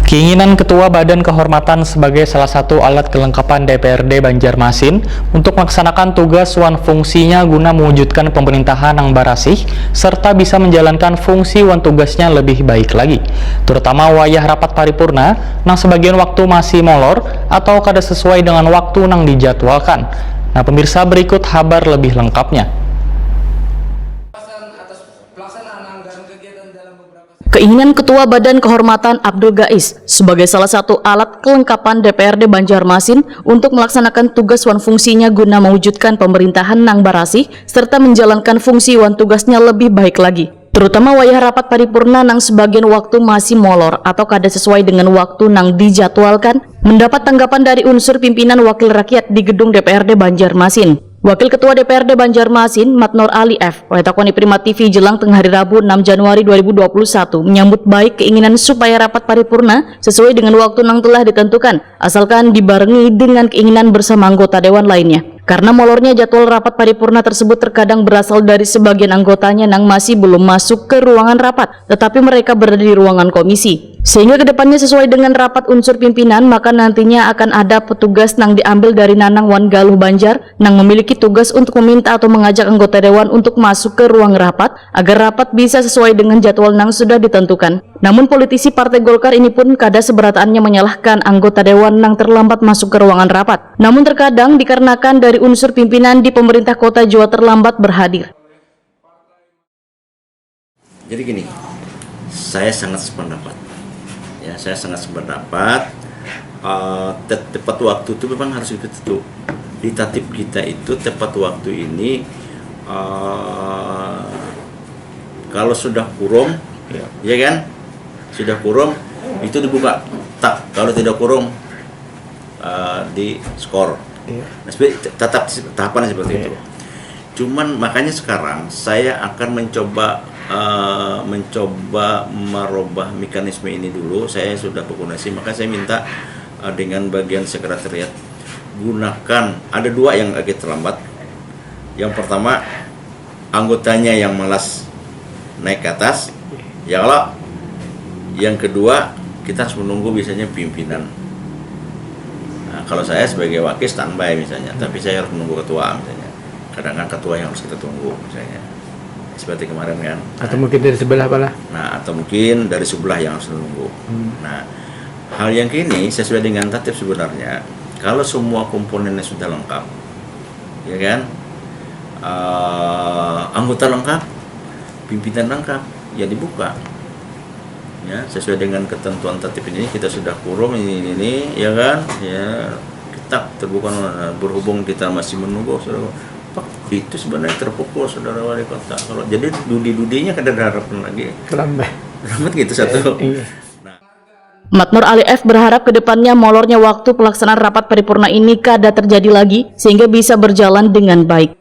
Keinginan Ketua Badan Kehormatan sebagai salah satu alat kelengkapan DPRD Banjarmasin untuk melaksanakan tugas wan fungsinya guna mewujudkan pemerintahan yang barasih serta bisa menjalankan fungsi wan tugasnya lebih baik lagi, terutama wayah rapat paripurna nang sebagian waktu masih molor atau kada sesuai dengan waktu nang dijadwalkan. Nah, pemirsa, berikut kabar lebih lengkapnya. Keinginan Ketua Badan Kehormatan Abdul Gais sebagai salah satu alat kelengkapan DPRD Banjarmasin untuk melaksanakan tugas wan fungsinya guna mewujudkan pemerintahan nang barasih serta menjalankan fungsi wan tugasnya lebih baik lagi, terutama wayah rapat paripurna nang sebagian waktu masih molor atau kada sesuai dengan waktu nang dijadwalkan, mendapat tanggapan dari unsur pimpinan wakil rakyat di gedung DPRD Banjarmasin. Wakil Ketua DPRD Banjarmasin, Matnor Ali F, Wetakoni Prima TV jelang tengah hari Rabu 6 Januari 2021 menyambut baik keinginan supaya rapat paripurna sesuai dengan waktu yang telah ditentukan, asalkan dibarengi dengan keinginan bersama anggota dewan lainnya. Karena molornya jadwal rapat paripurna tersebut terkadang berasal dari sebagian anggotanya yang masih belum masuk ke ruangan rapat, tetapi mereka berada di ruangan komisi. Sehingga kedepannya sesuai dengan rapat unsur pimpinan, maka nantinya akan ada petugas nang diambil dari Nanang Wan Galuh Banjar nang memiliki tugas untuk meminta atau mengajak anggota dewan untuk masuk ke ruang rapat agar rapat bisa sesuai dengan jadwal nang sudah ditentukan. Namun politisi Partai Golkar ini pun kada seberataannya menyalahkan anggota dewan nang terlambat masuk ke ruangan rapat. Namun terkadang dikarenakan dari unsur pimpinan di pemerintah kota Jawa terlambat berhadir. Jadi gini, saya sangat sependapat. Ya, saya sangat sependapat. Tepat waktu itu memang harus itu. Di tatip kita itu tepat waktu ini kalau sudah kurung, ya kan? Sudah kurung itu dibuka. Tak, kalau tidak kurung di skor. Nah, tetap tahapannya seperti itu. Cuman makanya sekarang saya akan mencoba merubah mekanisme ini dulu. Saya sudah berkoordinasi, maka saya minta dengan bagian sekretariat gunakan, ada dua yang agak terlambat. Yang pertama, anggotanya yang malas naik ke atas, ya kalau yang kedua kita harus menunggu biasanya pimpinan. Nah, kalau saya sebagai wakil standby misalnya, tapi saya harus menunggu ketua misalnya. Kadang-kadang ketua yang harus kita tunggu misalnya, seperti kemarin kan. Atau mungkin dari sebelah apalah. Nah, atau mungkin dari sebelah yang harus menunggu. Nah, hal yang kini sesuai dengan tatip sebenarnya, kalau semua komponennya sudah lengkap, ya kan, anggota lengkap, pimpinan lengkap, ya dibuka. Ya, sesuai dengan ketentuan tatip ini kita sudah kurung ini ya kan, ya kita terbuka. Berhubung kita masih menunggu, saudara, Pak, itu sebenarnya terpukul saudara wali kota. Kalau jadi dudi-dudinya kada ada harapan lagi. Kelambat gitu satu. Matnor Ali F berharap kedepannya molornya waktu pelaksanaan rapat paripurna ini kada terjadi lagi sehingga bisa berjalan dengan baik.